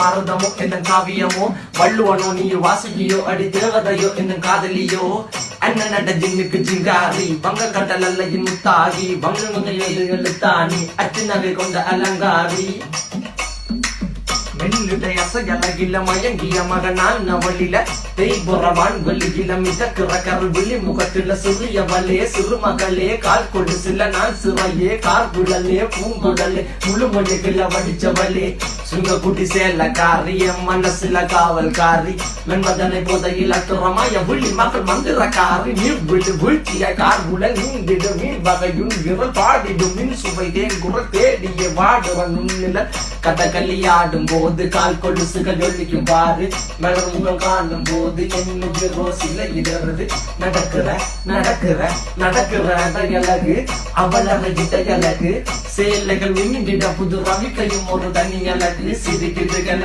பாரதமோ என்ன காவியமோ வள்ளுவனோ நீ வாசுகியோ அடி தேவதையோ என்ன காதலியோ அண்ணன் நட ஜின்னுக்கு ஜிங்காரி பங்க கடல் அல்லையின் முத்தாகி பங்க எழுத்தாணி அச்சுநகை கொண்ட அலங்காரி மெல்லுடைய அசையலகில மயங்கிய மகனான் நவளில தேய்புறவான் வெளியில மிதக்கிற கருவிழி முகத்தில சிறிய வலே சிறுமகளே கால் கொடு சில நான் சிறையே கார்குழலே பூங்குழலே முழுமொழிகள வடிச்சவளே சுங்க குட்டி சேலக்காரி என் மனசுல காவல்காரி மென்பதனை போதையில் அத்துறமாய விழி மகள் மந்திரக்காரி நீர் விழு வீழ்ச்சிய கார்குழல் நீந்திடு மீன் வகையுன் விரல் பாடிடும் மின் சுவை தேங்குறல் தேடிய வாடுவன் உன்னில கதகளியாடும் போது கால் கொலுசுகள் ஒழிக்கும் பாரு மலர் முகம் காணும் போது என்னுக்கு ரோசில இடறது நடக்கிற நடக்கிற நடக்கிற அழகு அவளை அழகு சேலைகள் மின்னிட புது ரவிக்கையும் ஒரு தனி அழகு சிரிக்குதுகள்